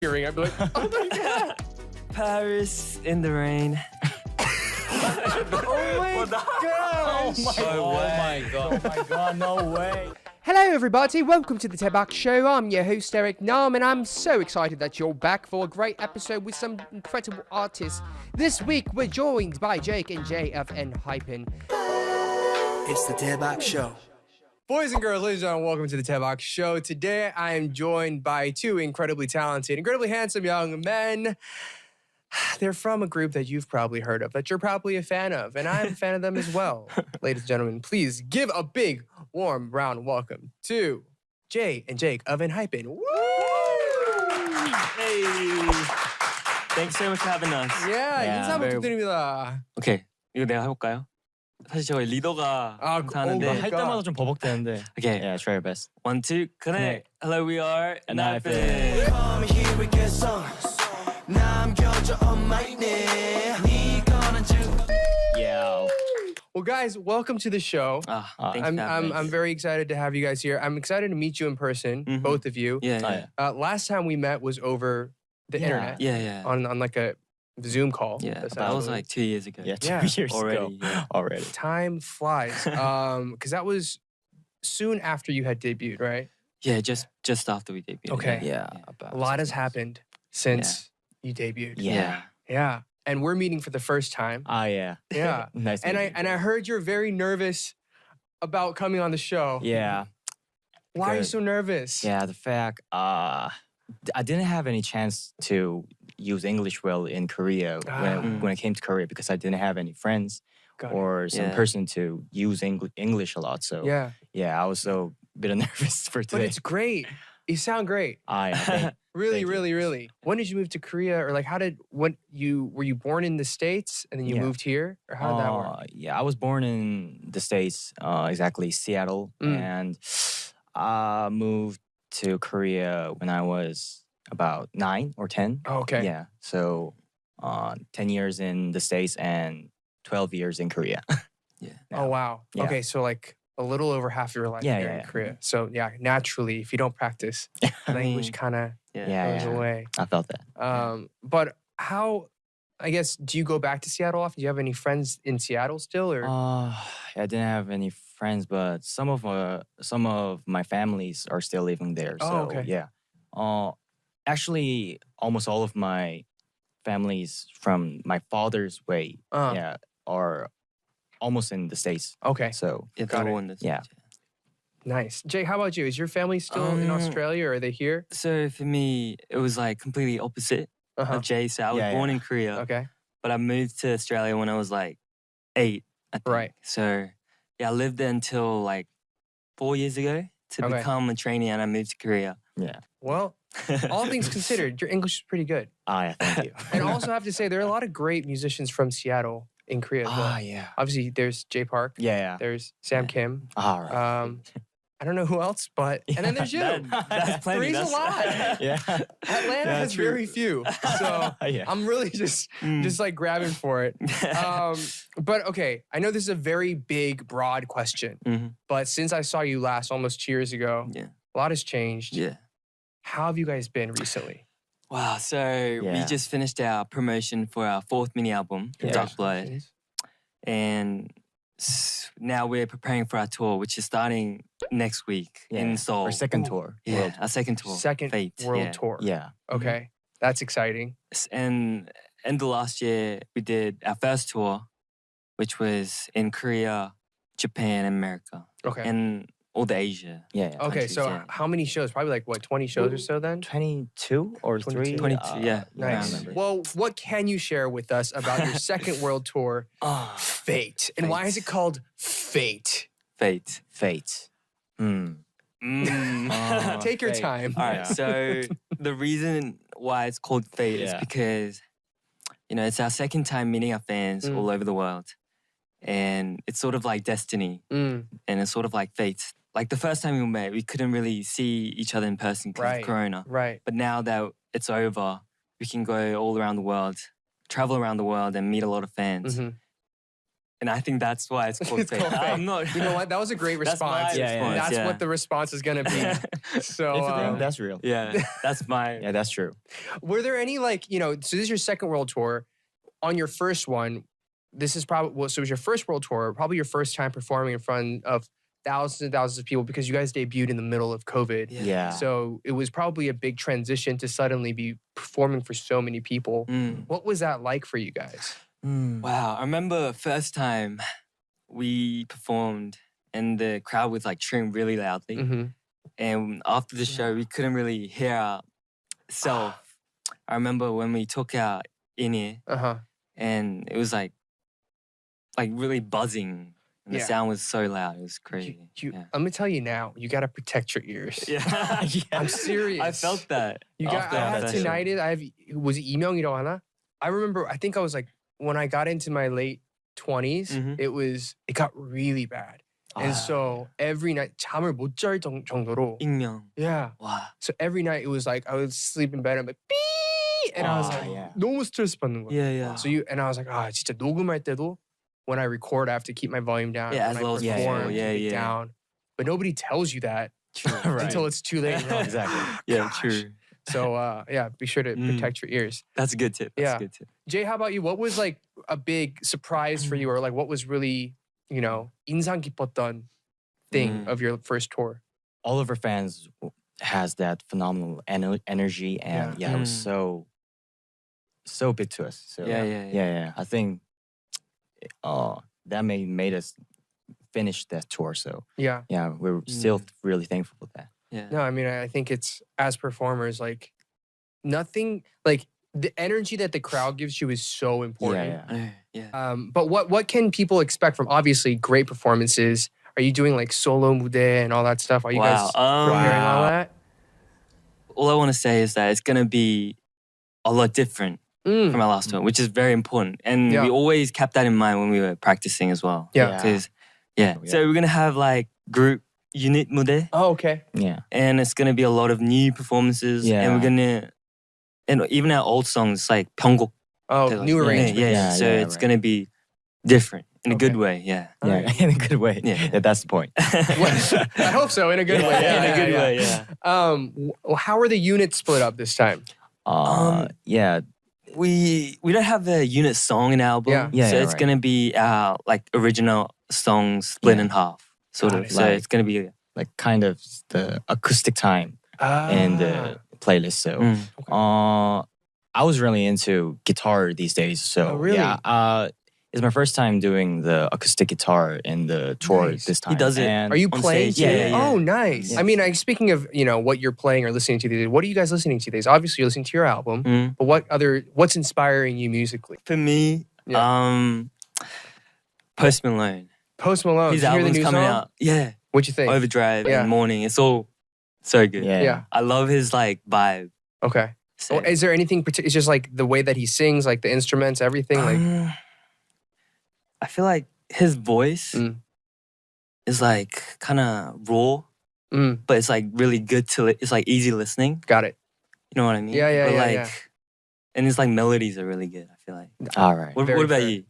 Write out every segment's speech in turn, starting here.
hearing, I'd be like, oh my God. Paris in the rain. Oh my gosh. Oh my god, no way. Hello everybody, welcome to the Daebak Show. I'm your host Eric Nam and I'm so excited that you're back for a great episode with some incredible artists. This week we're joined by Jake&Jay of Enhypen. It's the Daebak Show. Boys and girls, ladies and gentlemen, welcome to the Daebak Show. Today I am joined by two incredibly talented, incredibly handsome young men. They're from a group that you've probably heard of, that you're probably a fan of, and I'm a fan of them as well. Ladies and gentlemen, please give a big, warm round welcome to Jay and Jake of Enhypen. Woo! Hey. Thanks so much for having us. Yeah, 인사 한번 부탁드립니다. 오케이, 이거 내가 해볼까요? 사실 저희 리더가 하는데 오, 할 때마다 좀 버벅대는데. Okay. Yeah, try your best. 1, 2, connect. Hello, we are Enhypen. Come here we get some. 남겨줘 on my name. 네거는 Yeah. Well, guys, welcome to the show. Thanks I'm very excited to have you guys here. I'm excited to meet you in person, both of you. Yeah. Last time we met was over the internet. Yeah. On like a Zoom call. Yeah, that was like 2 years ago. Yeah, 2 Yeah. years Already, ago. yeah. Already. Time flies. Because that was soon after you had debuted, right? Yeah, just after we debuted. Okay. Yeah. A lot has happened since you debuted. Yeah. Yeah. And we're meeting for the first time. Yeah. Yeah. Nice. And I heard you're very nervous about coming on the show. Yeah. Why are you Good. so nervous? Yeah, the fact I didn't have any chance to use English well in Korea when I came to Korea because I didn't have any friends Got it. or some Yeah. person to use English a lot. So Yeah. I was so a bit nervous for But today. it's great. You sound great. Thank Really, Thank you. really, really. When did you move to Korea? Or like were you born in the States and then you Yeah. moved here? Or how did that work? Yeah, I was born in the States, exactly Seattle, and I moved to Korea when I was about 9 or 10. Oh, okay. Yeah, so 10 years in the States and 12 years in Korea. Yeah. Oh, wow. Yeah. Okay, so like a little over half your life Yeah, here yeah, in yeah. Korea. So yeah, naturally, if you don't practice, language kind of Yeah, goes yeah. away. I felt that. But how, I guess, do you go back to Seattle often? Do you have any friends in Seattle still? Or I didn't have any friends, but some of my families are still living there. Oh, So okay. yeah. Actually, almost all of my families from my father's way, are almost in the States. Okay, So Yeah, Got they're it. all in this. Yeah. nice. Jay, how about you? Is your family still in Australia or are they here? So for me, it was like completely opposite of Jay. So I was Yeah, born yeah. in Korea, Okay. but I moved to Australia when I was like 8, I think. Right. So yeah, I lived there until like 4 years ago to Okay. become a trainee, and I moved to Korea. Yeah. Well, all things considered, your English is pretty good. Yeah, thank you. And also I have to say, there are a lot of great musicians from Seattle in Korea as well. Yeah. Obviously, there's Jay Park. Yeah. There's Sam Yeah. Kim. All right. I don't know who else, but and then there's you. That's plenty. Three's a lot. Yeah. Atlanta has true. very few, so Yeah. I'm really just like grabbing for it. But okay, I know this is a very big, broad question, Mhm. but since I saw you last almost 2 years ago, Yeah. a lot has changed. Yeah. How have you guys been recently? Wow. So we Yeah. just finished our promotion for our 4th mini album, Yeah. Dark Blood, and now we're preparing for our tour, which is starting next week in Seoul. Our second tour. Yeah, World. our second tour. Second Fate. world yeah. tour. Yeah. Okay, that's exciting. And end of last year, we did our first tour, which was in Korea, Japan, and America, Okay. and all the Asia. Yeah. Okay, countries, so yeah. how many shows? Probably like what, 20 shows or so then? 22 or 3? 22, yeah. I don't Nice. remember. Well, what can you share with us about your second world tour, Ah, Fate? And why is it called Fate? Fate. Fate. Hmm. Take your Fate. time. All right. So the reason why it's called Fate is Yeah. because, it's our second time meeting our fans all over the world. And it's sort of like destiny. Mm, And it's sort of like fate. Like the first time we met, we couldn't really see each other in person because Right. of Corona. right. But now that it's over, we can go all around the world, travel around the world and meet a lot of fans. Mhm. And I think that's why it's called It's fake. called fake. I'm not. You know what? That was a great That's my response. Yeah, yeah, response. That's yeah. what the response is gonna be. So, If you think that's real. Yeah, that's my. Yeah, that's true. were there any like so this is your second world tour? On your first one, this is probably so it was your first world tour, probably your first time performing in front of thousands and thousands of people because you guys debuted in the middle of COVID. Yeah. So it was probably a big transition to suddenly be performing for so many people. Mm. What was that like for you guys? Wow, I remember first time we performed and the crowd was like cheering really loudly. Mm-hmm. And after the show, we couldn't really hear ourselves. I remember when we took our in-ear Uh-huh. and it was like really buzzing. And the Yeah. sound was so loud. It was crazy. Yeah. I'm gonna tell you now, you gotta protect your ears. Yeah. I'm serious. I felt that. You got. after I our have first show. tinnitus. I have. Was it 이명이라고 하나? I remember. I think I was like when I got into my late 20s. Mhm. It got really bad, and so every night 잠을 못 잘 정도로. 익명. Yeah. 와. So every night it was like I would sleep in bed and I'm like 삐, and I was like yeah. 너무 스트레스 받는 거야. Yeah, yeah. So I was like 진짜 녹음할 때도 when I record I have to keep my volume down. Yeah, when as I low as perform, possible. Yeah, keep it yeah. down. But nobody tells you that Right. until it's too late. You're like, Exactly. Yeah, Gosh. true. So yeah, be sure to Mm. protect your ears. That's a good tip. That's Yeah. a good tip. Jay, how about you? What was like a big surprise for you, or like what was really 인상 깊었던 thing of your first tour? All of our fans has that phenomenal energy, and Yeah. it was Mm. so big to us. So Yeah. I think that made us finish that tour. So Yeah. yeah, we're still really thankful for that. Yeah. No, I mean I think it's as performers like nothing like the energy that the crowd gives you is so important. Yeah. Yeah. But what can people expect from obviously great performances? Are you doing like solo mude and all that stuff? Are you guys preparing all that? All I want to say is that it's gonna be a lot different Mm. from our last tour, which is very important, and Yeah. we always kept that in mind when we were practicing as well. Yeah. Because so we're gonna have like group unit mude, Oh, okay. Yeah. and it's gonna be a lot of new performances, and Yeah. we're gonna and even our old songs like 병곡. Oh, like, new arrangement. Yeah. So Yeah, it's right. gonna be different in a Okay. good way. Yeah. Yeah, Alright. in a good way. Yeah. That's the point. I hope so, in a good way. in a good way. Yeah. How are the units split up this time? Yeah. We don't have a unit song in our album, Yeah. Yeah, so yeah, it's right. gonna be our like original songs split Yeah. in half, sort Got of. it. So Like- it's gonna be Like kind of the acoustic time in the playlist. So I was really into guitar these days. So Oh, really? yeah, it's my first time doing the acoustic guitar in the tour Nice. this time. He does it. And Are you on playing stage, today? yeah, yeah. Oh, nice. Yeah. I mean, speaking of what you're playing or listening to these days, what are you guys listening to these? Obviously, you're listening to your album, Mm. but what's inspiring you musically? For me, Post Malone. Post Malone. His Did you hear the album's new coming song? out. Yeah, What'd you think? Overdrive Yeah. and Morning. It's all so good. yeah. Yeah. I love his like vibe. Okay. So, Well, is there anything particular? It's just like the way that he sings, like the instruments, everything. Like, I feel like his voice Mm. is like kind of raw, mm, but it's like really good to it's like easy listening. got it. You know what I mean? Yeah, yeah, but yeah, like, yeah. And his like melodies are really good. I feel like. All right. What Very about fair. you?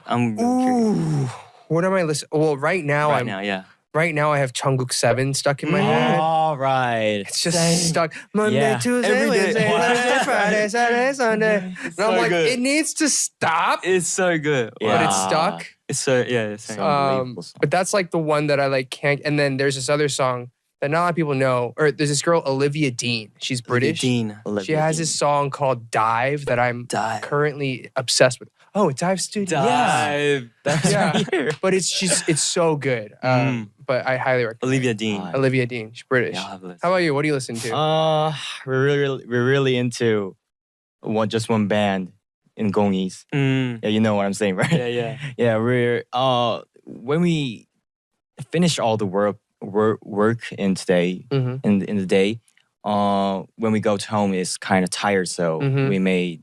I'm really curious. Ooh, what am I listening? Well, right now Right now, yeah. Right now I have Jungkook 7 stuck in my head. All right. It's just Same. stuck. Monday, Yeah. Tuesday, Every day. Wednesday, Thursday, Friday, Saturday, Sunday. And I'm So like, good. it needs to stop, It's so good. but Yeah. it's stuck. It's so yeah. It's so So unbelievable song. But that's like the one that I like can't. And then there's this other song that not a lot of people know. Or there's this girl, Olivia Dean. She's British. Dean. She has this song called Dive that I'm Dive. currently obsessed with. Oh, Dive Studio. Dive. That's Yeah. right here. But it's so good. But I highly recommend Olivia Dean. Fine. Olivia Dean. She's British. Yeah, I'll have a listen. How about you? What do you listen to? We're really into just one band in Gongis. Mm. Yeah, you know what I'm saying, right? Yeah, yeah. Yeah, we're when we finish all the work in today Mhm. in the day, when we go to home, it's kind of tired. So Mhm.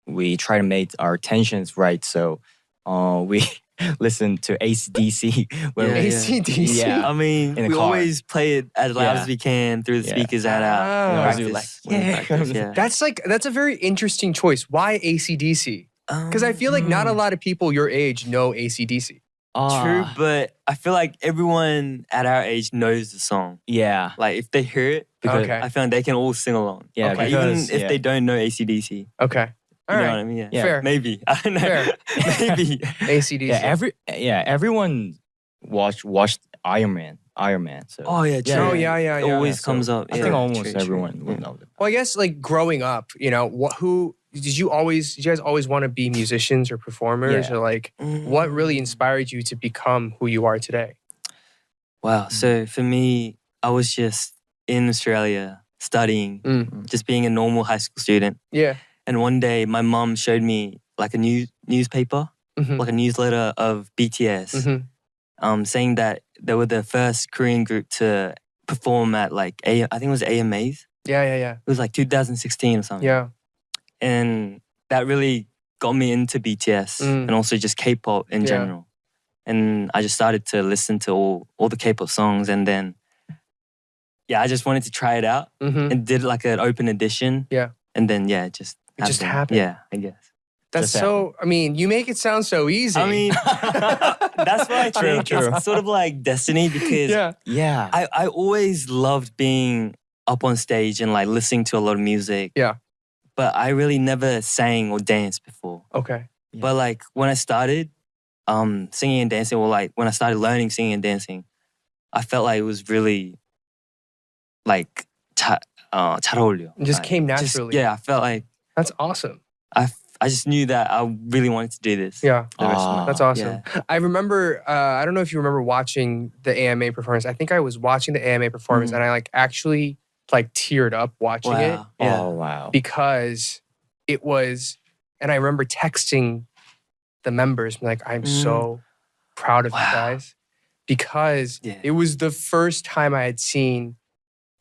we try to make our tensions right. So we listen to AC/DC when Yeah, we, yeah. AC/DC. Yeah. I mean, In the we car. always play it as loud Yeah. as we can through the Yeah. speakers at our Ah. We always do practice. like, when we yeah. practice, yeah. That's a very interesting choice. Why AC/DC? Because I feel like not a lot of people your age know AC/DC. True, but I feel like everyone at our age knows the song. Yeah. Like if they hear it, Okay. I feel like they can all sing along. Yeah, Like, because even if they don't know AC/DC. Okay. All You know right. what I mean? Yeah. Yeah. Fair. Maybe. I don't know. Fair. Maybe. AC/DC. everyone watched Iron Man. So Oh yeah, true. Oh, yeah. It always so comes up. I Yeah, think almost true, true. everyone would Yeah. know them. Well, I guess like growing up, who did you guys always want to be musicians or performers, Yeah. or like what really inspired you to become who you are today? Wow. So for me, I was just in Australia studying, just being a normal high school student. Yeah. And one day, my mom showed me like a newspaper, Mhm. like a newsletter of BTS, Mhm. saying that they were the first Korean group to perform at like I think it was AMAs. Yeah. It was like 2016 or something. Yeah. And that really got me into BTS Mm. and also just K-pop in Yeah. general. And I just started to listen to all the K-pop songs, and then I just wanted to try it out Mhm. and did like an open edition. Yeah. And then it just It just happened. Yeah, I guess. That's Just so. I mean, you make it sound so easy. I mean, that's why I True, think true. it's sort of like destiny, because yeah. Yeah. I always loved being up on stage and like listening to a lot of music. Yeah. But I really never sang or danced before. Okay. Yeah. But like when I started singing and dancing, or like when I started learning singing and dancing, I felt like it was really like 잘 어울려. It just Like, came naturally. I felt like That's awesome. I just knew that I really wanted to do this. Yeah. the rest of my That's life. awesome. I remember, I don't know if you remember watching the AMA performance. I think I was watching the AMA performance and I like actually like teared up watching it Wow. Yeah. Oh wow. because it was, and I remember texting the members like, I'm so proud of you Wow. guys, because Yeah. it was the first time I had seen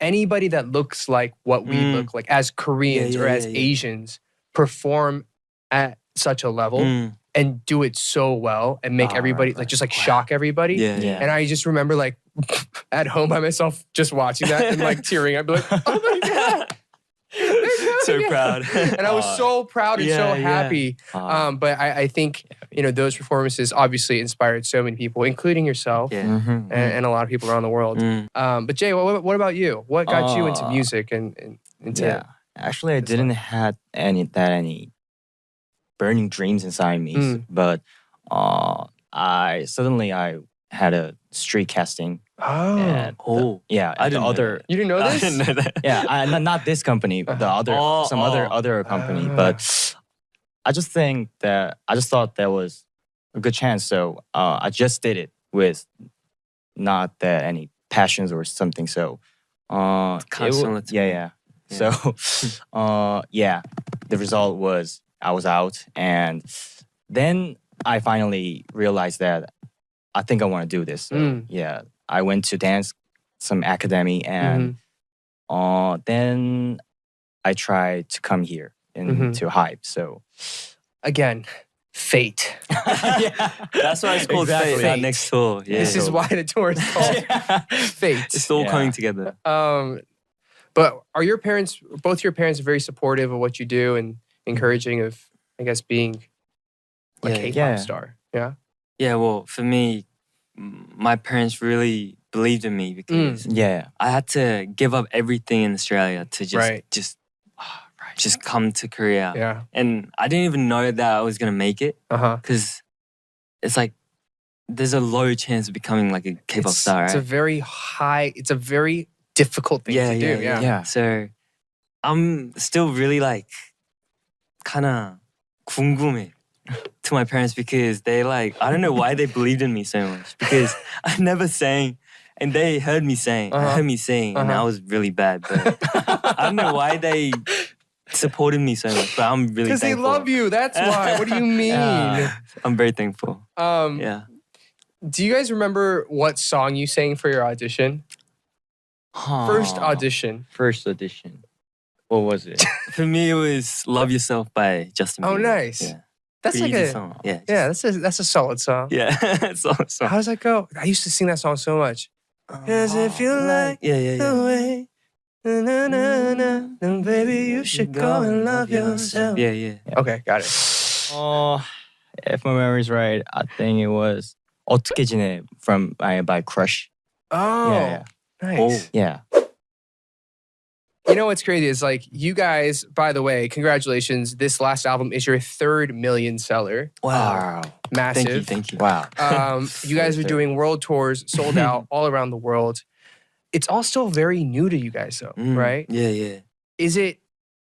anybody that looks like what we look like as Koreans or as yeah. Asians perform at such a level and do it so well and make everybody like just like shock everybody. Yeah. Yeah. And I just remember like at home by myself just watching that and like tearing. I'd be like, oh my God. They're doing So it. proud. And I was so proud and so Yeah, yeah. happy. But I think, those performances obviously inspired so many people, including yourself Yeah. and a lot of people around the world. But Jay, what about you? What got you into music and into Yeah. Actually, I this didn't have any burning dreams inside me, but I had a street casting. Oh. And yeah, I the didn't know other You didn't know I this? didn't know that. yeah, not this company, but the other other company. But I just thought there was a good chance, so I just did it with not that any passions or something. So Kind of similar to me. yeah. So the result was I was out, and then I finally realized that I think I want to do this. So yeah, I went to some academy, and then I tried to come here to Hype. So Again, fate. yeah, That's why it's called Exactly. Fate. That next tour. Yeah. This is why the tour is called Fate. It's all Yeah. coming together. But are both your parents very supportive of what you do and encouraging of, I guess, being a Yeah. K-pop Yeah. star? Yeah. Yeah, well, for me, my parents really believed in me because yeah, I had to give up everything in Australia to Right. just come to Korea. Yeah. And I didn't even know that I was gonna make it, because it's like there's a low chance of becoming like a K-pop star, It's right? it's a very difficult thing to do. Yeah. yeah. So I'm still really like kind of 궁금해 to my parents, because they like, I don't know why they believed in me so much, because I never sang and they heard me sing. I heard me sing and I was really bad, but I don't know why they supported me so much, but I'm really Because they thankful. love you. That's why. What do you mean? I'm very thankful. Yeah. Do you guys remember what song you sang for your audition? First audition. First audition. What was it? For me, it was Love Yourself by Justin Bieber. Oh, nice. Yeah. That's Pretty like easy a song. Yeah. yeah. That's a solid song. Yeah. So. How does that go? I used to sing that song so much. Cause if you like Yeah. the way, na, na, na, na, then baby you should go and love yourself. Yeah. Okay, got it. If my memory's right, I think it was 어떻게 지내 from by Crush. Oh, Yeah, nice. yeah. You know what's crazy is like you guys, by the way, congratulations. This last album is your 3rd million seller. Wow. Massive. Thank you. Wow. You guys are doing world tours, sold out all around the world. It's all still very new to you guys though, right? Yeah. Is it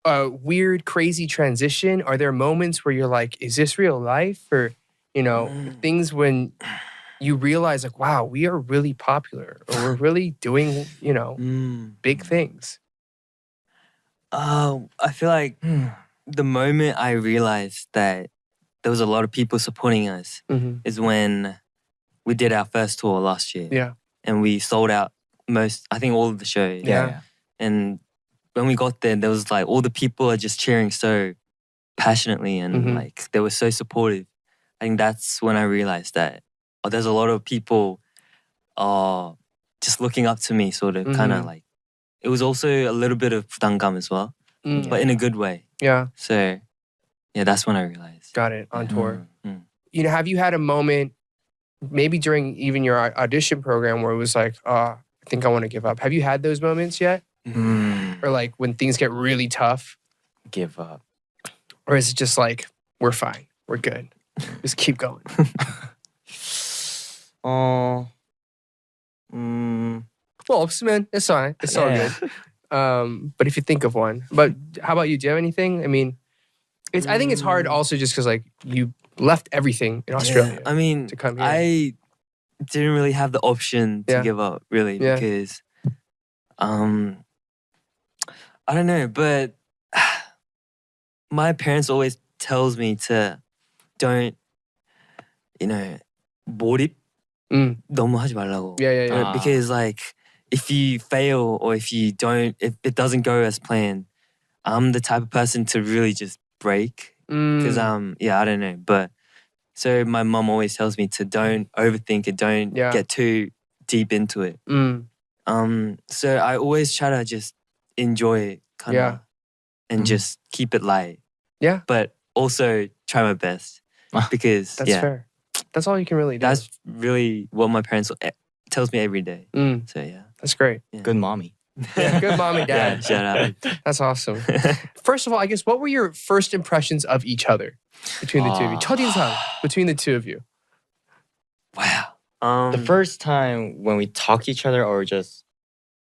a weird, crazy transition? Are there moments where you're like, is this real life? Or, things when you realize like, wow, we are really popular or we're really doing, big things. I feel like the moment I realized that there was a lot of people supporting us is when we did our first tour last year. Yeah. And we sold out I think all of the shows. Yeah. And when we got there was like all the people are just cheering so passionately and like they were so supportive. I think that's when I realized that there's a lot of people just looking up to me, sort of kind of like. It was also a little bit of 부담감 as well, but in a good way. Yeah. So, yeah, that's when I realized. Got it. On tour. Mm. Have you had a moment, maybe during even your audition program, where it was like, I think I want to give up? Have you had those moments yet? Or like when things get really tough? Give up. Or is it just like, we're fine, we're good, just keep going? Well, man, it's fine. It's all good. But if you think of one. But how about you? Do you have anything? I mean, I think it's hard also just because like you left everything in Australia. I mean, to come here. I didn't really have the option to give up, really, because I don't know, but my parents always tells me to don't, 몰입 너무 하지 말라고. Yeah. Because like if you fail or if it doesn't go as planned, I'm the type of person to really just break. Because I don't know, but so my mom always tells me to don't overthink it, don't get too deep into it. So I always try to just enjoy it, kind of, and just keep it light. Yeah, but also try my best because that's fair. That's all you can really do. That's really what my parents tells me every day. So yeah, that's great. Yeah. Good mommy. Yeah, good mom and dad. Shout out. That's awesome. First of all, I guess what were your first impressions of each other between the two of you? 첫인상 between the two of you. Wow. The first time when we talked to each other, or just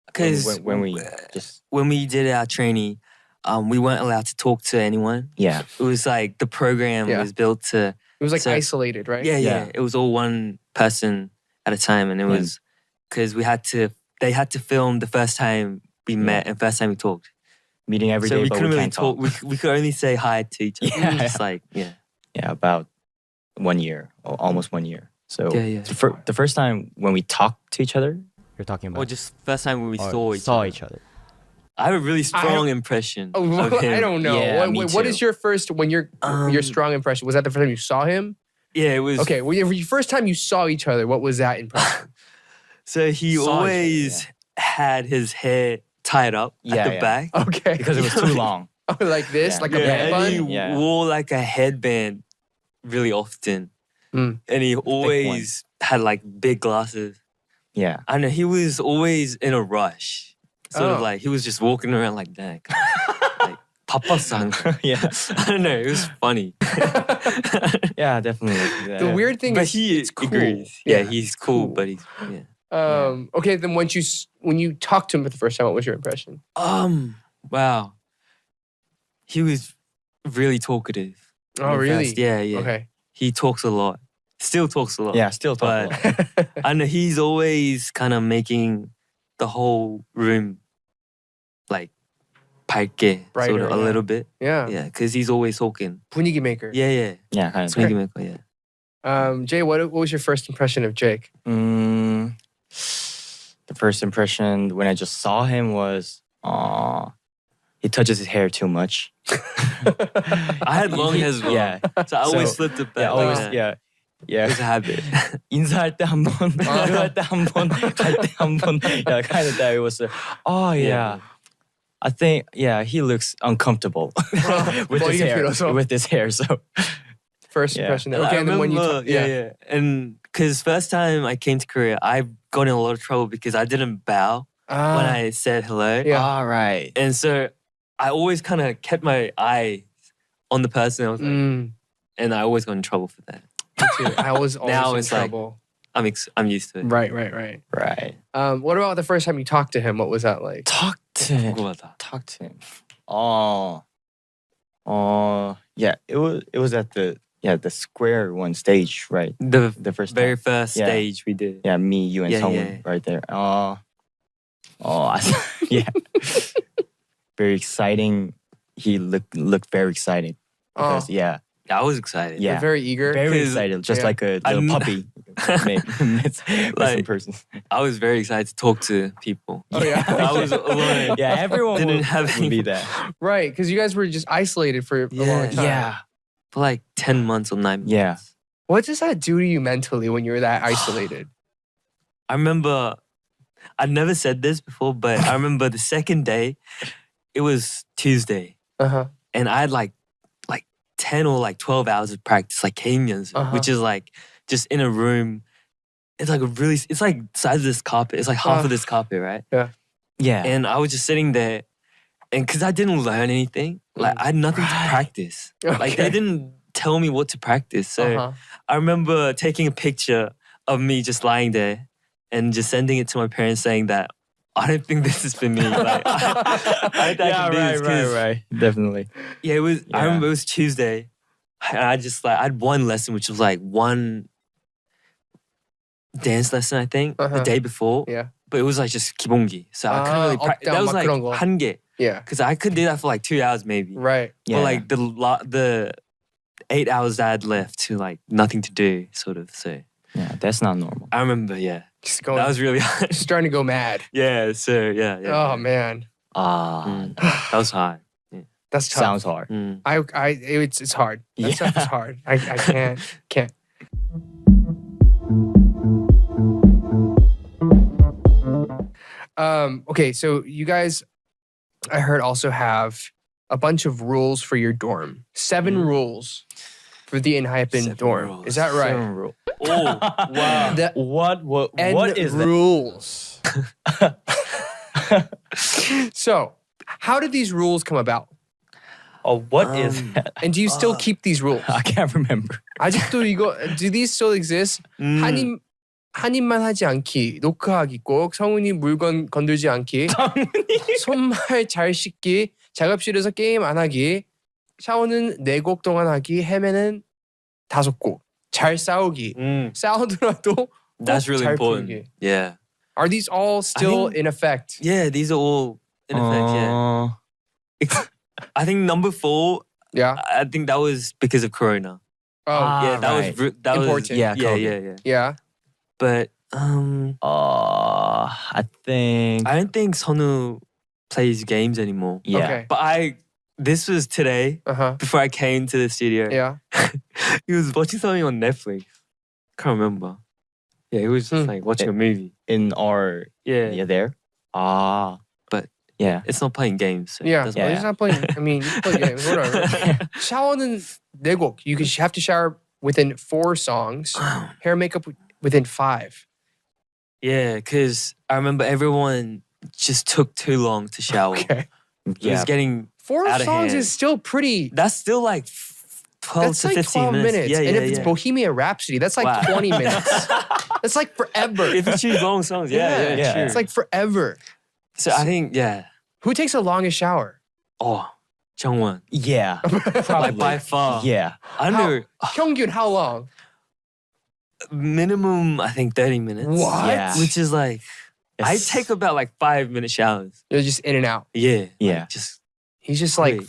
because when we did our trainee, we weren't allowed to talk to anyone. Yeah, it was like the program was built to. It was like isolated, right? Yeah. It was all one person at a time, and it was because they had to film the first time we met and first time we talked. Meeting every day, so we but couldn't we really can't talk. talk. We could only say hi to each other. Just like Yeah, about 1 year, or almost 1 year. So the first time when we talked to each other, you're talking about, or just first time when we saw each other. I have a really strong impression. Oh, of him. I don't know. Yeah, what is your first your strong impression? Was that the first time you saw him? Yeah, it was. Okay, well, your first time you saw each other, what was that impression? So he always had his hair tied up at the back. Okay. Because it was too long. Like this, like a band bun? And he wore like a headband really often. And he always had like big glasses. Yeah. I know, he was always in a rush. Sort of like, he was just walking around like that. Like, Papa-san. Yeah. I don't know, it was funny. Yeah, definitely. The weird thing but is, it's cool. agrees. Yeah, he's cool, but he's, Okay, then when you talked to him for the first time, what was your impression? Wow. He was really talkative. Oh, really? First. Yeah. Okay. He talks a lot. Still talks a lot. Yeah, still talk a lot. I know he's always kind of making the whole room like 밝게, brighter, sort of a little bit. Yeah. Yeah, because he's always talking. 분위기 maker. Yeah. Yeah, kind of. 분위기 maker, yeah. Jay, what was your first impression of Jake? The first impression when I just saw him was, he touches his hair too much. I had long hair as well. Yeah. So I always flipped it back. Yeah. It's a habit. 인사할 때 한 번, 들어갈 때 한 번, 갈 때 한 번. Yeah, kind of that. It was, I think, he looks uncomfortable with his hair. So First Yeah. impression there. And Okay, I and then when you remember- yeah. And because first time I came to Korea, I got in a lot of trouble because I didn't bow when I said hello. Yeah. All right. And so I always kind of kept my eye on the person. I was like, and I always got in trouble for that. Me too. I was always Now in it's like- trouble. I'm used to it. Right. Right. What about the first time you talked to him? What was that like? Talk to him. 궁금하다. Talk to him. Yeah. It was at the square one stage, right? The The first very time. first Yeah. stage we did. Yeah, me, you, and Yeah, someone yeah. right there. Yeah. Very exciting. He looked very excited because I was excited. Yeah. You're very eager. very 'Cause- excited, just yeah. like a little I'm- puppy. It's Like- in person. I was very excited to talk to people. Oh, yeah? I was alone. Yeah, everyone Didn't would, have would be any- that. Right, because you guys were just isolated for a long time. Yeah. For like 10 months or 9 months. Yeah. What does that do to you mentally when you're that isolated? I remember, I never said this before, but I remember the second day, it was Tuesday, Uh-huh. and I had like 10 or like 12 hours of practice, like Kenyans, Uh-huh. which is like just in a room. It's like it's like size of this carpet. It's like half of this carpet, right? Yeah. And I was just sitting there, and because I didn't learn anything, like I had nothing to practice. Like they Okay. didn't tell me what to practice. So Uh-huh. I remember taking a picture of me just lying there and just sending it to my parents saying that I don't think this is for me. Like, I think I can do this 'cause- right. Definitely. Yeah, it was. I Yeah. remember it was Tuesday. And I just I had one lesson, which was like one dance lesson, I think, Uh-huh. the day before. Yeah. But it was like just 기본기. So I couldn't really up, practice. down, That was 막 like 그런 거. 한개. Yeah. Because I could do that for like 2 hours maybe. Right. Yeah. But like the 8 hours that I had left to like nothing to do, sort of. So Yeah, that's not normal. I remember, yeah. Just going, That was really hard. starting to go mad. Yeah, so yeah. Oh man, That was hard. that's tough. Sounds hard. Mm. It's hard. That stuff is Yeah. hard. I can't. Okay, so you guys, I heard also have a bunch of rules for your dorm. 7 rules for the Enhypen 7 dorm. rules. Is that right? Seven rule. Oh, wow. The What N is that? rules. So, how did these rules come about? Oh, what is that? And do you still keep these rules? I can't remember. 아직도 do these still exist? 한 입만 하지 않기, 노크하기 꼭, 성은이 물건 건들지 않기, 손말 잘 씻기, 작업실에서 게임 안 하기, 샤워는 4곡 동안 하기, 헤매는 5곡, 잘 싸우기, 싸우더라도 That's 꼭 really 잘 important. 풀기. Yeah. Are these all still think- in effect? Yeah, these are all in effect, yeah. I think number 4, Yeah. I think that was because of Corona. Oh, Yeah, that right. was that Important. was Yeah, yeah, COVID. yeah. yeah. But I think. I don't think Sonu plays games anymore. Yeah. Okay. But this was today Uh-huh. before I came to the studio. Yeah. He was watching something on Netflix. Can't remember. Yeah, he was just like watching a movie. In our. Yeah. Yeah, there. But Yeah. it's not playing games. So Yeah. it doesn't Well, Yeah. he's not playing. I mean, you can play games, whatever. 샤워는 4곡. You have to shower within 4 songs. Hair and makeup within 5. Yeah, because I remember everyone just took too long to shower. Okay. It was Yeah. getting 4 Outta songs hand. is still pretty. that's still like 12 That's to like 15 12 minutes. Yeah, and yeah, if it's yeah. Bohemian Rhapsody, that's like Wow. 20 minutes. That's like forever. If you choose long songs, yeah, Yeah. true. It's like forever. So I think, yeah. Who takes the longest shower? Oh, Jungwon. Yeah. Like Probably. by far. Yeah. I know. Hyungyun, how long? Minimum, I think 30 minutes. What? Yeah. Which is like, I Yes. take about like 5-minute showers. You're just in and out. Yeah. Yeah. Like just, He's just like, Great.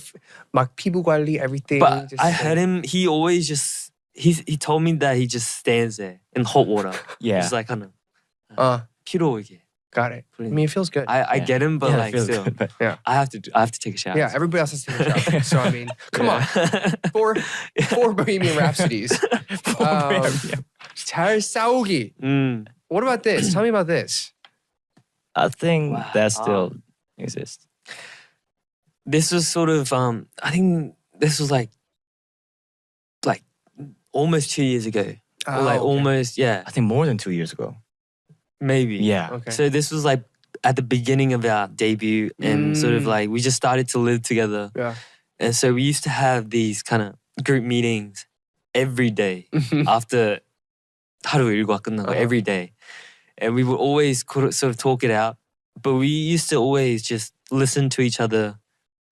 막 피부 관리, everything. but just I like- heard him, he always just, he told me that he just stands there in hot water. Yeah. He's like, kind of, Uh, 피로하게. got it. I mean, it feels good. I Yeah. get him, but Yeah, it like feels still, good, but- I have to take a shower. yeah, everybody else has to take a shower. So, I mean, come on. on. 4 Bohemian Rhapsodies. 잘 싸우기. What about this? Tell me about this. I think Wow. that still exists. This was sort of I think this was like almost 2 years ago. Or like okay. almost, yeah, I think more than 2 years ago. maybe. Yeah. Okay. So this was like at the beginning of our debut and sort of like we just started to live together. Yeah. And so we used to have these kind of group meetings every day after 하루 일과 끝나고 every day. And we would always sort of talk it out. But we used to always just listen to each other.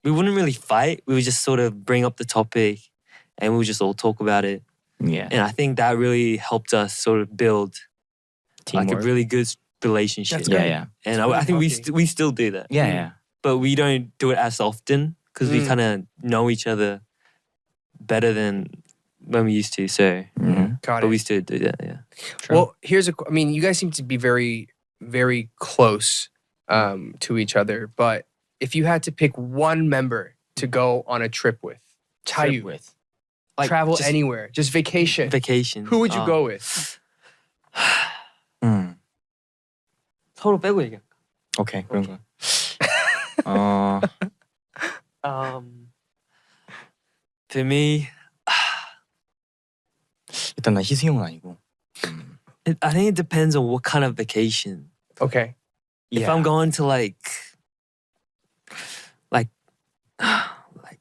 We wouldn't really fight. We would just sort of bring up the topic and we would just all talk about it. Yeah. And I think that really helped us sort of build like a really good relationship. That's Yeah, great. yeah. And really I think healthy. we still do that. Yeah, yeah. But we don't do it as often because we kind of know each other better than when we used to. So, Got but we it. still do that, yeah. Well, I mean, you guys seem to be very, very close to each other. But if you had to pick one member to go on a trip with, Trip with. Like travel just anywhere, just vacation, vacation. who would you go with? 서로 빼고 얘기할까? 오케이, 그런 거. For me, 일단 난 희승형은 아니고. I think it depends on what kind of vacation. Okay. If I'm going to like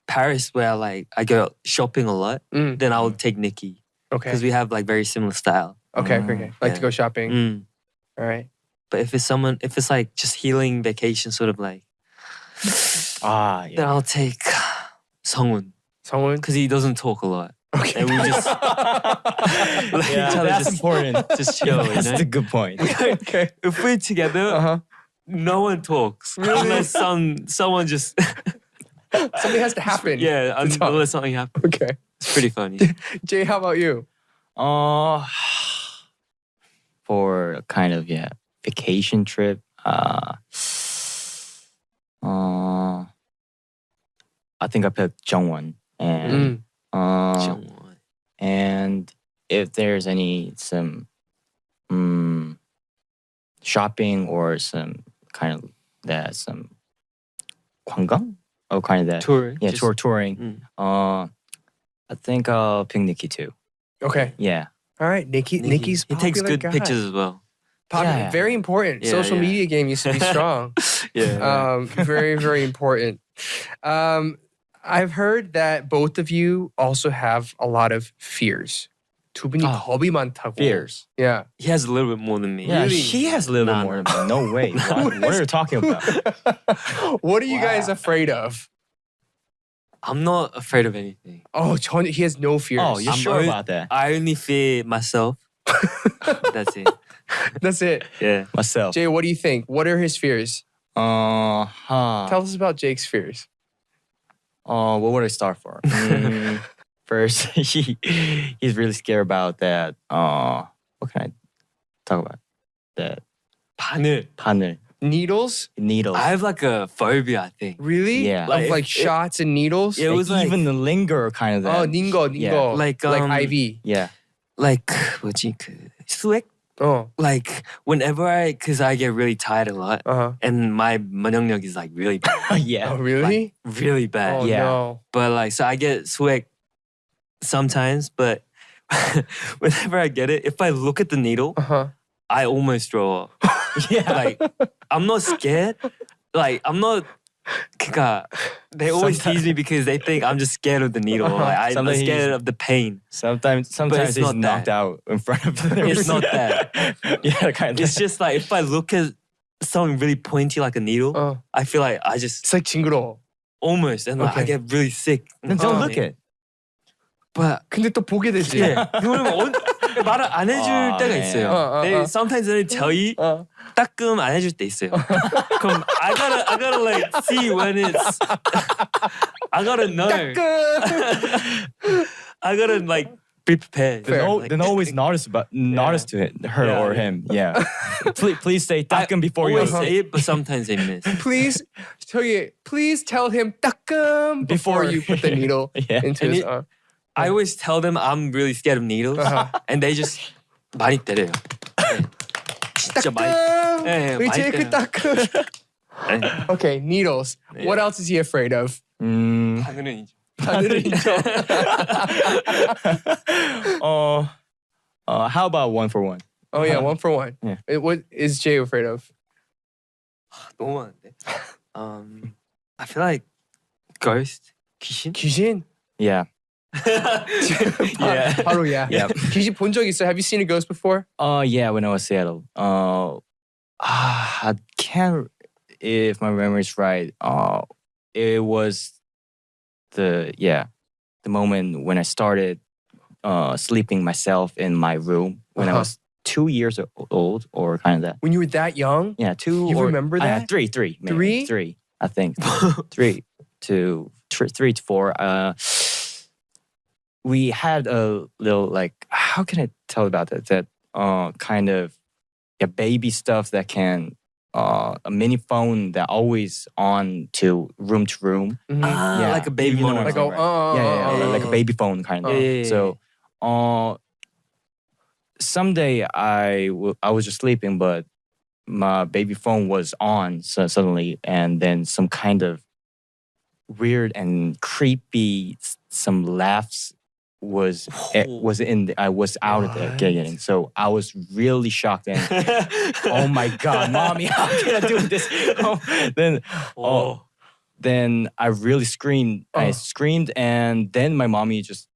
Paris where I go shopping a lot, then I would take Nikki Okay. because we have like very similar style. Okay. Okay. Like to yeah. go shopping. Mm. All right. But if it's like just healing vacation, sort of like, 아, then I'll take Sungwoon Someone. because he doesn't talk a lot. Okay. And we just let Yeah, each other that's just, important. just chill. You That's know? the good point. Okay. If we're together, Uh-huh. no one talks Really? unless someone just Something has to happen. yeah, to talk. unless something happens. Okay. It's pretty funny. Jay, how about you? For kind of vacation trip. I think I picked Jungwon and Jungwon. and if there's some shopping or some kind of some 관광 or kind of that Touring. yeah Just- touring. I think I'll pick Nikki too. Okay. Yeah. All right. Nikki's He takes popular good guy. pictures as well. Popular, Yeah. very important. Yeah, Social yeah. media game used to be strong. Yeah. Very, very important. I've heard that both of you also have a lot of fears. 두 분이 겁이 많다고. Fears. Yeah. He has a little bit more than me. Yeah, Really? she has a little Nah, bit more. nah. Than me. No way. What are you talking about? What are you guys afraid of? I'm not afraid of anything. Oh, he has no fears. Oh, you're I'm sure always- about that? I only fear myself. That's it. That's it. Yeah. Myself. Jay, what do you think? What are his fears? Tell us about Jake's fears. What would I start for? First, he's really scared about that. What can I talk about? That 바늘. 바늘 Needles? needles. I have like a phobia, I think. Really? Yeah. Of like If- shots and needles? It was like- even the linger kind of that. Oh, 닝거, Yeah. 닝거. Like, like IV. Yeah. like 뭐지 그 수액? Oh. Like whenever cause I get really tired a lot Uh-huh. and my 면역력 is like really bad. yeah. Oh, really? really bad. Oh, yeah. no. But like, so I get suek sometimes, but whenever I get it, if I look at the needle, Uh-huh. I almost throw up. Yeah. Like, I'm not scared. Like, I'm not. 그러니까, they always tease me because they think I'm just scared of the needle. Like, I'm Sometimes scared he's- of the pain. Sometimes it's he's not knocked that. out in front of them. It's not that. Yeah, kind of. It's just like if I look at something really pointy like a needle, I feel like I just It's like 징그러워. almost and like, I Okay. get really sick. Then don't look at. But 근데 또 보게 되지. yeah, 그러면 말을 안 해줄 때가 네. 있어요. They sometimes they tell you 따끔 안 해줄 때 있어요. 그럼 I gotta like see when it's I gotta know. I gotta like be prepared. Like, Then always notice to her Yeah, or yeah. him. Yeah. please say 따끔 before you always say it, but sometimes they miss. Please tell him 따끔 before you put the needle Yeah. into And his it- I always tell them I'm really scared of needles, and they just 많이 때려요. 네. 진짜 많이. 네, 우리 많이 제이크 때려요. 따끔. 네. Okay, needles. Yeah. What else is he afraid of? Mm, 바늘은 하늘을 인정. How about one for one? Oh yeah, one for one. Yeah. What is Jay afraid of? 너무 많은데. I feel like ghost, 귀신. 귀신? Yeah. Yeah. 바로 yeah. Yeah. 귀신 본 적 있어? Have you seen a ghost before? Yeah, when I was Seattle. I can't, if my memory is right. It was the moment when I started sleeping myself in my room when I was 2 years old or kind of that. When you were that young? Yeah, 2. You or, remember that? Three. Maybe. 3? 3, I think. 3 to 4. We had a little like, how can I tell about that? That kind of baby stuff that can a mini phone that always on to room. Mhm. Yeah, Like a baby you know what monitor. I'm saying, right? Like a baby phone kind of. Yeah. So, someday I was just sleeping, but my baby phone was on suddenly, and then some kind of weird and creepy some laughs was I was out of there getting. So I was really shocked and oh my god, mommy, how can I do this? Then I really screamed. I screamed, and then my mommy just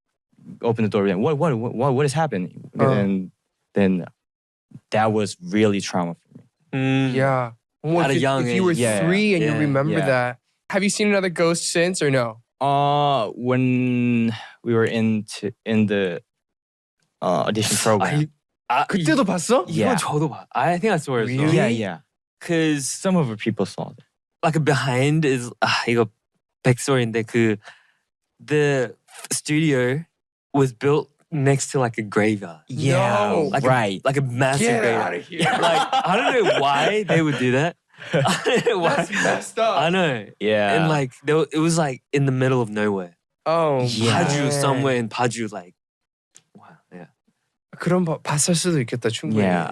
opened the door and what has happened? And then that was really trauma for me. Yeah. Well, At a young if you were age. 3 and you Yeah. remember Yeah. that, have you seen another ghost since or no? When we were in the audition program. 그때도 봤어? Yeah. 이건 저도 봐. I think I saw it. Really? Yeah. Cause Some of the people saw it. like behind is 이거 backstory인데 the studio was built next to like a graveyard. No. Like right. Like a massive Get graveyard. out of here. Like I don't know why they would do that. I don't know why. That's messed up. I know. Yeah. And like it was like in the middle of nowhere. Oh, Yeah. Paju man. somewhere in Paju like wow. Yeah. 그럼 봤을 수도 있겠다 충분히. Yeah.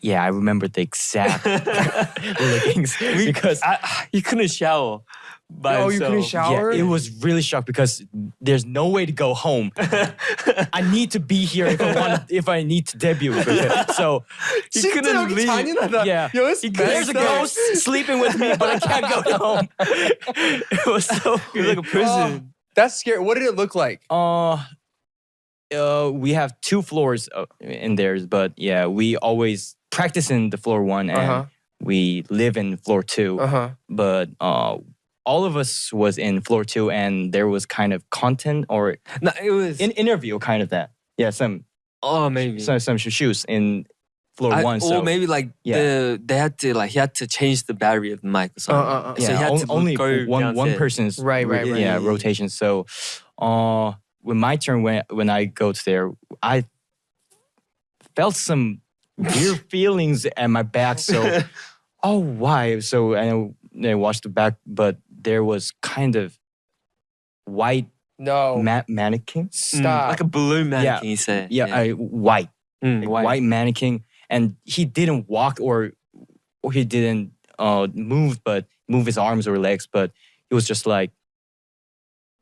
Yeah, I remember the exact lookings because he couldn't shower by Oh, you couldn't himself. shower? it was really shocked because there's no way to go home. I need to be here if I need to debut. So He 진짜 couldn't 여기 leave. 잔인하다. yeah, Yo, it's there's a messed up. ghost sleeping with me, but I can't go home. It was so It was like a prison. That's scary. What did it look like? We have 2 floors in theirs, but yeah, we always practice in the floor 1 and we live in floor 2. But all of us was in floor 2, and there was kind of content or No, it was an interview kind of that. Yeah, some maybe shoes in floor 1. or So maybe like yeah. they had to like he had to change the battery of the mic or something. So he had to only go one downstairs. person's Right. yeah rotation. So when my turn when I go to there, I felt some weird feelings at my back. So why? So I watched the back, but there was kind of white No. mannequin. Stop. Like a balloon mannequin. Yeah. He said. White. Like white. white mannequin, and he didn't walk or he didn't move his arms or legs, but he was just like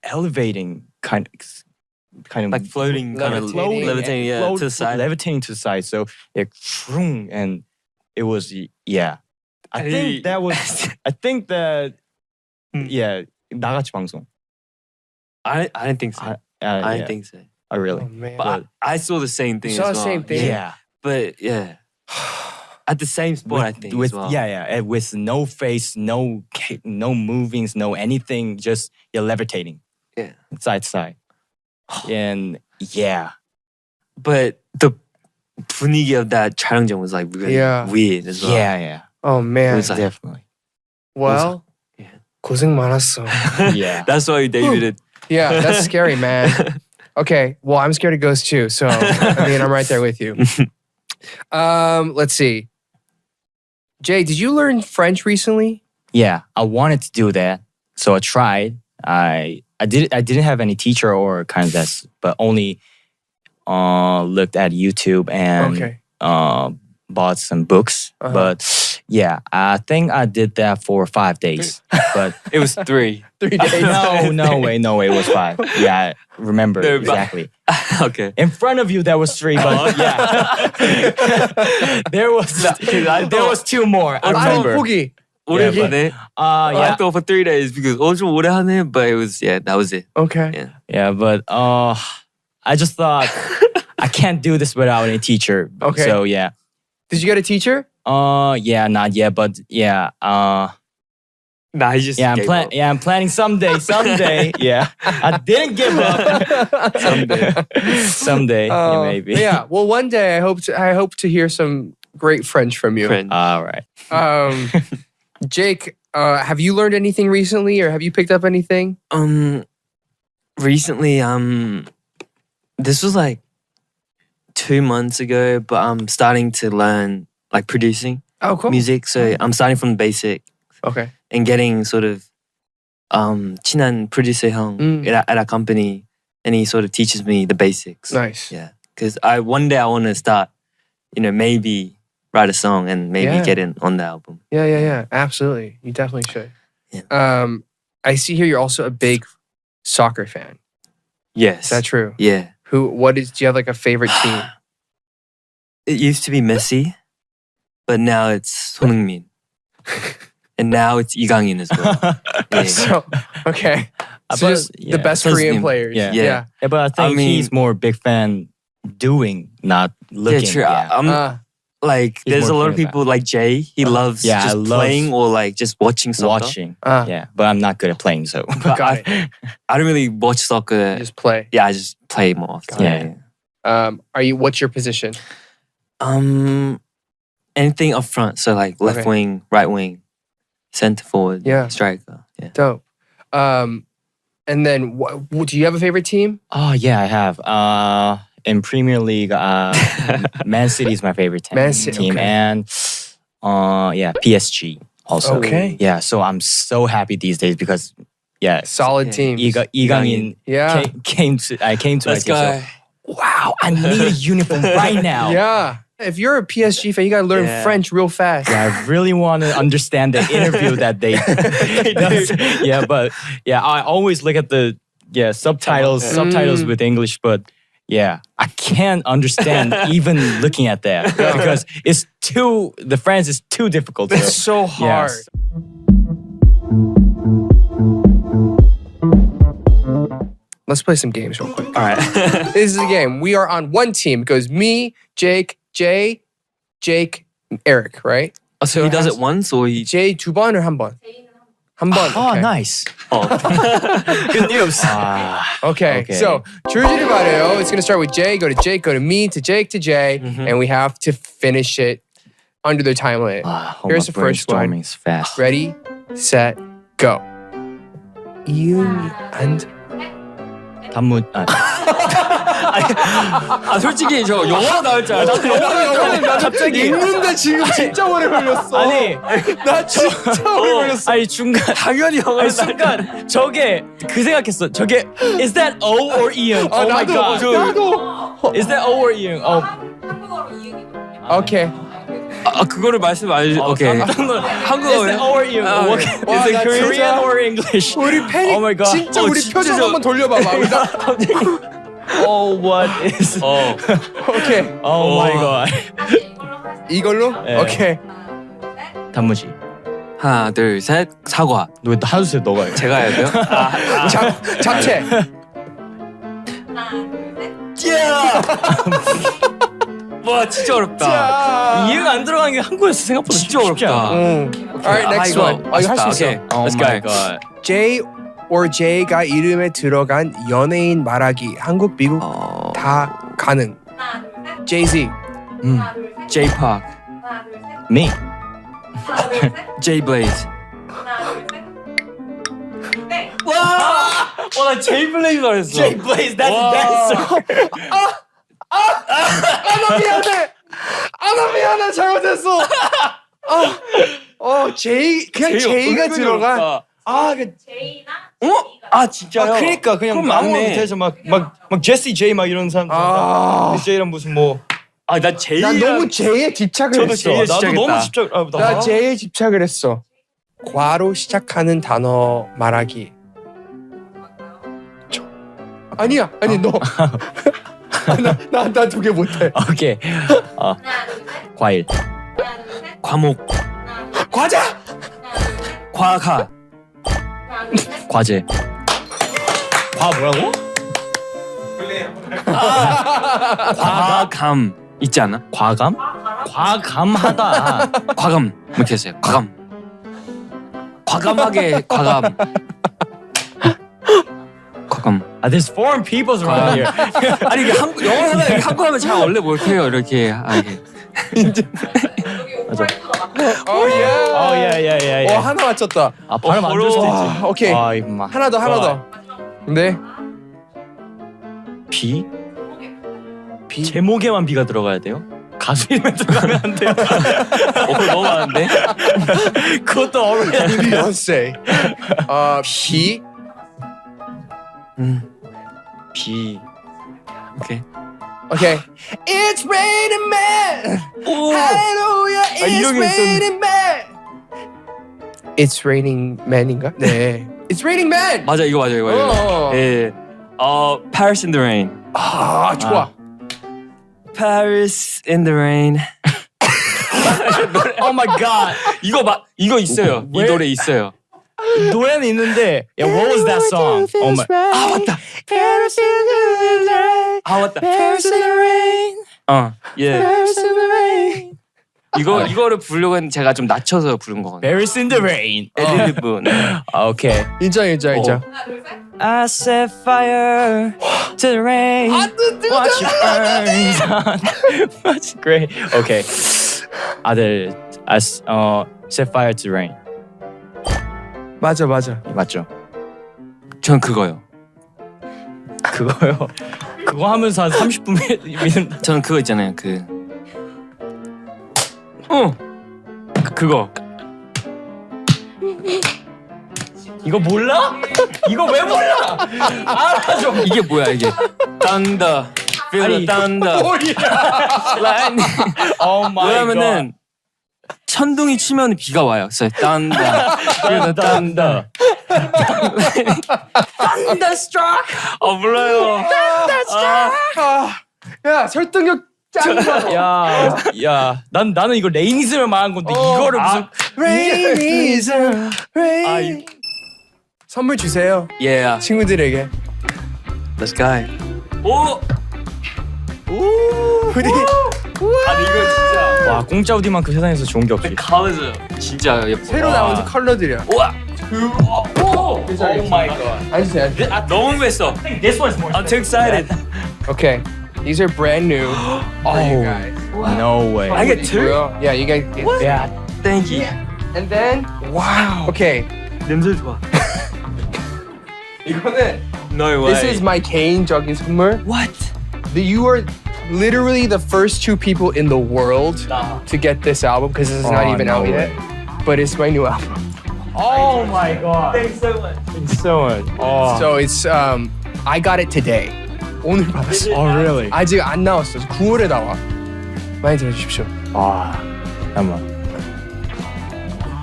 elevating kind of Like floating, kind of Levitating. levitating, yeah, to the side. levitating to the side. So like, shroom, and it was I think that 나같이 방송. I didn't think so. I didn't think so. I really. Oh, man. But I saw the same thing. You saw as the well. same thing? Yeah. But yeah, at the same spot, I think. With as well. and with no face, no movings, no anything, just levitating. Yeah. Side to side. And yeah. But the 분위기 of that 촬영장 was like really weird as well. Yeah. Oh It man. was like, Definitely. Well, Yeah. 고생 많았어. Yeah. That's why you debuted. Yeah, that's scary, man. Okay, well, I'm scared of ghosts too. So I mean, I'm right there with you. Let's see. Jay, did you learn French recently? Yeah, I wanted to do that, so I tried. I didn't have any teacher or kind of that, but only looked at YouTube and Okay. bought some books. Uh-huh. But Yeah, I think I did that for 5 days, but It was 3. 3 days. no way, it was 5. Yeah, I remember No, but- exactly. Okay. In front of you, that was 3, but yeah, there was 2 more. I I remember. 포기. 오래 but- 하네. I Yeah, thought for 3 days because 좀 오래 하네, but it was that was it. Okay. Yeah. yeah, but I just thought I can't do this without a teacher. Okay. So yeah. Did you get a teacher? Yeah, not yet, but yeah. Nah, he just Yeah, gave up. I'm planning someday. Yeah, I didn't give up. Someday, yeah, maybe. Yeah. Well, one day I hope to hear some great French from you. Friend. All right. Jake, have you learned anything recently, or have you picked up anything? Recently, this was like 2 months ago, but I'm starting to learn like producing Oh, cool. music. So I'm starting from the basic Okay. and getting sort of 친한 producer 형 at a company, and he sort of teaches me the basics. Nice. Yeah, because one day I want to start, maybe write a song and maybe Yeah. get in on the album. Yeah. Absolutely. You definitely should. Yeah. I see here you're also a big soccer fan. Yes. Is that true? Yeah. Do you have like a favorite team? It used to be Messi, but now it's 손흥민. And now it's 이강인 as well. Yeah. So, okay. So But, just yeah, the best his Korean name- players. yeah. Yeah. Yeah, but I think mean- he's more a big fan doing, not looking. Yeah, true. Yeah. I'm like, He's there's a more lot of Korean people like Jay. He loves Yeah, I just love playing or like just watching soccer. Watching. Uh, Yeah, but I'm not good at playing, so. But Got it. I don't really watch soccer. Just play. Yeah, I just play more often. Yeah. What's your position? Anything up front. So like left Okay. wing, right wing, center forward, Yeah. striker. Yeah. Dope. And then do you have a favorite team? Oh yeah, I have. In Premier League, Man City is my favorite team. Man City, okay. And yeah, PSG also. Okay. Yeah, so I'm so happy these days because yeah, Solid Yeah. team. 이강인 Yeah. came to my team. Let's So, go. wow, I need a uniform right now. Yeah. If you're a PSG fan, you gotta learn Yeah. French real fast. Yeah, I really want to understand the interview that they does. Yeah, but yeah, I always look at the subtitles with English, but yeah, I can't understand even looking at that because the French is too difficult. It's so hard. Yes. Let's play some games real quick. All right. This is a game. We are on one team. It goes me, Jake, Jay, Jake, and Eric, right? Oh, so he it does has- it once or he? Jay 두 번 or 한 번? 한 번. Oh, okay. nice. Good news. Okay. Okay. So 줄줄이 말해요. It's gonna start with Jay, go to Jake, go to me, to Jake, to Jay, and we have to finish it under the time limit. Here's the first one. Brainstorming is fast. Ready, set, go. 이응 and 단문. 솔직히 저 영어로 나올 줄 알았어. 갑자기 읽는데 지금 진짜 오래 걸렸어. 아니, 나 진짜 오래 걸렸어. 아니 중간 당연히 영어로 아니 순간 저게 그 생각했어. 저게 is that O or 이응? 아, Oh my god. 나도. Is that O or 이응? Oh. 한국어로 이응이 Okay. 그거를 말씀 안 해주. 오케이. Is 한국어. that O or 이응? 아, What- 네. Is it 나 Korean 진짜- or English? 우리 패닉 Oh my god. 진짜 우리 진짜 표정 저- 한번 돌려봐봐. Oh, what is? 오케이. Oh my god. 이걸로? 네. 오케이. 단무지. 하나, 둘, 셋. 사과. 너 하수세 너가 해. 제가 해야 돼요? 잡채. 하나 둘셋 와 진짜 어렵다. 자. 이응 안 들어가는 게 한국에서 생각보다 진짜 쉽지 않아. 응. Alright, next 이거 one. 이거 할 수 있어. 오케이. Oh Let's my go. god. J or J가 이름에 들어간 연예인 말하기. 한국, 미국 다 가능. 하나 둘셋 Jay-Z. 하나 둘셋 J-pop, 하나 둘셋 Me. 하나 둘셋 J-Blaze. 하나 둘셋 네. 와나 J-Blaze 잘했어. Jay Blaze, that's dancer. 나 미안해. 잘못했어. J 그냥 J가 들어간. 그 제이나 아 진짜요? 그러니까 그냥 그럼 아무나 맞네. 못해서 막 제시 제이 막 이런 사람. 아. 제이랑 무슨 뭐 나 제이. 난 너무 J에 집착을 저도 했어. J에 나도 너무 집착. 나 J에 집착을 했어. 과로 시작하는 단어 말하기. 아니야, 아니 너. 나 두 개 못해. 오케이. 하나, 둘, 셋. 과일. 하나, 둘, 셋. 과목. 하나, 둘, 과자. 과가. 하나, 둘, 셋. 과제. 과 뭐라고? 과감 있지 않아? 과감? 과감하다. 과감 이렇게 했어요. 과감. 과감하게 과감. 과감. There's foreign peoples around here. 아니 이게 영어 하면 한국 하면 잘 원래 못해요 이렇게. 이게. 여기 오팔도가 맞고. 오 예. yeah. 하나 맞췄다. 발음 안 좋을 수도 있지. 와, 오케이. 임마. 하나 더. 네. 비? 비. 제목에만 비가 들어가야 돼요? 가수 이름에 들어가면 안 돼요? 그거 너무 많은데? 그것도 어려워. 비욘세. 비. 비. 오케이. 오케이. It's raining man. 오. Hallelujah. It's 이런 게 raining man. It's raining man인가? 네. It's raining man. 맞아 이거 맞아. 어. 예. Paris in the rain. 좋아. Paris in the rain. Oh my god. 이거 있어요. 이 왜? 노래 있어요. 노래는 있는데 what was that song? Oh my. 맞다. Paris in the rain. 맞다. Paris in the rain. 예. Paris in the rain. 이거를 부르려고 했는데 제가 좀 낮춰서 부른 거거든요. Paris in the rain. 에드리브. 오케이. 인정. 하나, 둘, 셋. I set fire to the rain. Watch it burn. Watch it great. Okay. 아들, set fire to the rain. 맞아. 맞죠? 전 그거요. 그거요. 그거 하면서 한 30분 미는. 저는 그거 있잖아요. 그거. 이거 몰라? 이거 왜 몰라? 알아줘. 이게 뭐야 이게? Thunder, feel the thunder. Lightning. Oh my 왜냐면은 천둥이 치면 비가 와요. 그래서 Thunder, feel the thunder. Thunderstruck. 몰라요. 야, 설득력 짱이다. 야, 나는 이거 레이니즘을 말한 건데 이거를 무슨 Rainism, rain. 선물 주세요. Yeah, 친구들에게. let's go. 오, 우리 아니 이거 진짜. 와 공짜 우디만 그 세상에서 좋은 게 없지. 컬러즈 진짜 예뻐. 새로 나온 컬러들이야. 우와. 오, Oh my god. 앉으세요. 너무 궁금했어. This one's more. I'm too excited. Okay, these are brand new for you guys. No way. I get two? Yeah, you guys get. Yeah. Thank you. And then wow. Okay, 냄새 좋아. 이거는 No way. this is my 개인적인 선물. What? You are literally the first two people in the world to get this album because it's not even no out yet. But it's my new album. Oh my god. Thanks so much. It's so much. Oh. So it's I got it today. 오늘 받았어. Oh really? 아직 안 나왔어. 9월에 나와. 많이 들어주십시오. 와. 잠깐만.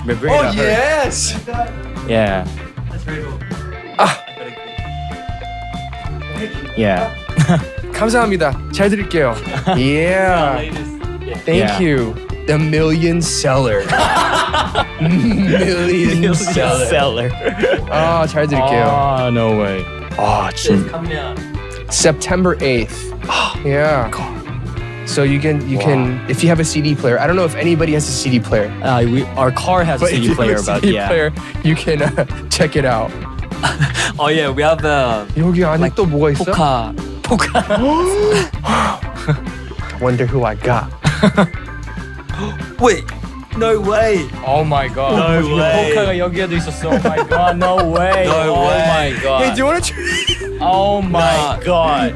Oh yes. Yeah. That's very cool. Yeah. 감사합니다. 잘 들을게요. Yeah. Thank Yeah. you. The million seller. million seller. Seller. 잘 들을게요. Ah, no way. 아, 진. September 8th. Yeah. So you can if you have a CD player. I don't know if anybody has a CD player. Our car has a But if CD you player, have a but CD yeah. player, you can check it out. Oh yeah, we have 여기 안에 또 뭐가 있어? 포카. Wonder who I got. Wait, no way. Oh my god. No way. 포카가 여기에도 있었어. Oh my god. No way. No oh way. my god. Hey, do you want to try? Oh my Nah. god.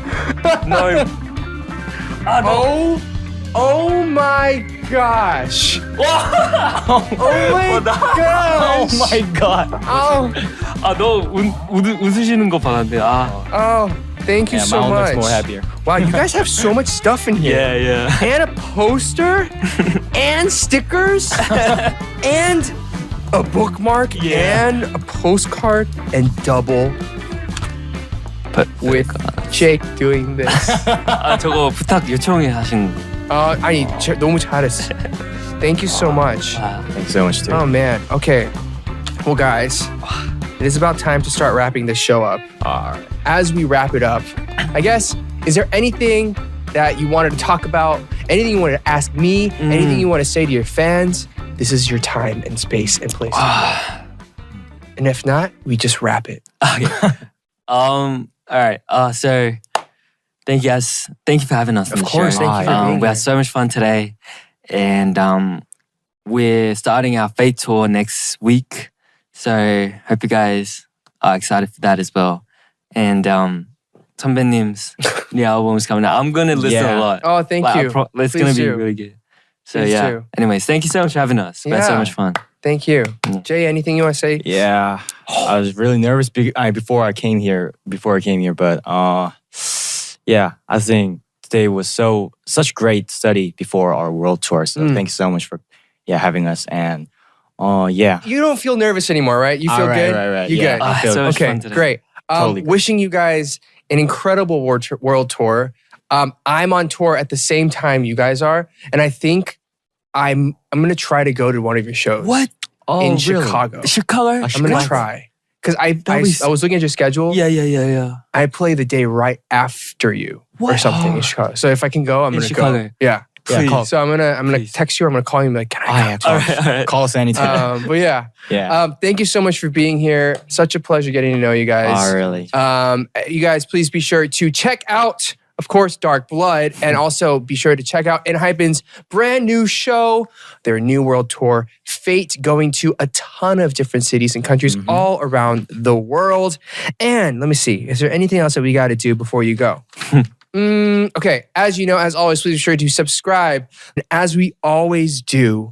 No. Oh my gosh. Oh my Oh gosh. my god. Oh. 너 웃으시는 거 봤는데 Oh. Thank you Yeah, so my own much. looks more happier. Wow, you guys have so much stuff in here. Yeah. And a poster, and stickers, and a bookmark, Yeah. and a postcard, and double But with Jake doing this. 아 저거 부탁 요청해 하신. 아니, 너무 잘했어. Thank you so much. 아, Thank you so much too. Oh man. Okay. Well, guys, it is about time to start wrapping this show up. Alright. As we wrap it up, I guess, is there anything that you wanted to talk about? Anything you wanted to ask me? Anything you want to say to your fans? This is your time and space and place. And if not, we just wrap it. All right. So thank you guys. Thank you for having us on Of the course, show. thank you for being We here. had so much fun today, and we're starting our Fate tour next week. So hope you guys are excited for that as well. And 선배님's new album is coming out. I'm gonna listen Yeah. a lot. Oh, thank Like, you. it's Please gonna be do. really good. So Please yeah. do. Anyways, thank you so much for having us. We had so Yeah. much fun. Thank you. Yeah. Jay, anything you want to say? Yeah, I was really nervous before I came here. But yeah, I think today was such great study before our world tour. So thank you so much for having us. And yeah, You don't feel nervous anymore, right? You feel good? right. You yeah, good? I Ah, feel so much Okay, fun today. great. Totally good. Wishing you guys an incredible world tour. I'm on tour at the same time you guys are, and I think I'm gonna try to go to one of your shows. What? in really? Chicago? Chicago? I'm gonna try because I was looking at your schedule. Yeah. I play the day right after you or What? something in Chicago. So if I can go, I'm In gonna Chicago? go. Yeah. Yeah, call, So I'm gonna Please. text you. Or I'm gonna call you and be like, can oh, I yeah, come? call, All right. call us anytime. But yeah. yeah. Thank you so much for being here. Such a pleasure getting to know you guys. Oh, really? You guys, please be sure to check out, of course, Dark Blood, and also be sure to check out Enhypen's brand new show, their new world tour, Fate, going to a ton of different cities and countries all around the world. And let me see, is there anything else that we got to do before you go? Okay, as you know, as always, please be sure to subscribe. And as we always do,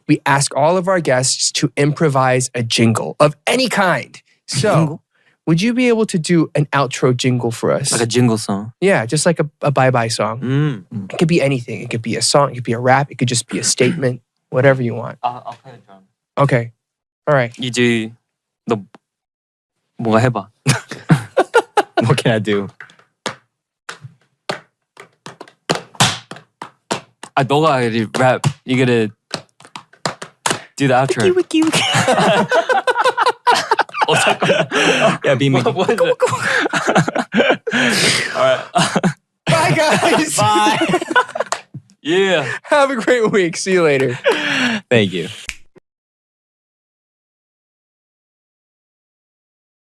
we ask all of our guests to improvise a jingle of any kind. So, would you be able to do an outro jingle for us? Like a jingle song. Yeah, just like a bye-bye song. It could be anything. It could be a song. It could be a rap. It could just be a statement. Whatever you want. I'll play the drum. Okay. All right. You do the 뭐가 해봐. What can I do? 너가 rap. You gotta do the outro. Yeah, be me. What is it? All right. Bye, guys. Bye. Yeah. Have a great week. See you later. Thank you.